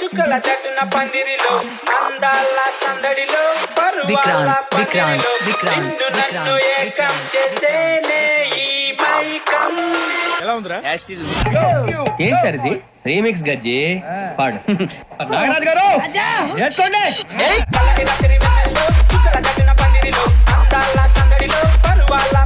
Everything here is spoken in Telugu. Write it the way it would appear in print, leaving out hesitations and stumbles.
చుక్కల జట్టున పందిరిలో అందాల సందడిలో పరువాల పందిరిలో నిన్ను నన్ను ఏకం చేసేనే ఈ మైకం. ఎలా ఉందిరా? ఏం సార్ ఇది? రీమిక్స్ గజ్జి పాడు. నాగరాజు గారు చేసుకోండి. చల్లని రాత్రి వెన్నెల్లో చుక్కల జట్టున పందిరిలో అందాల సందడిలో పరువాల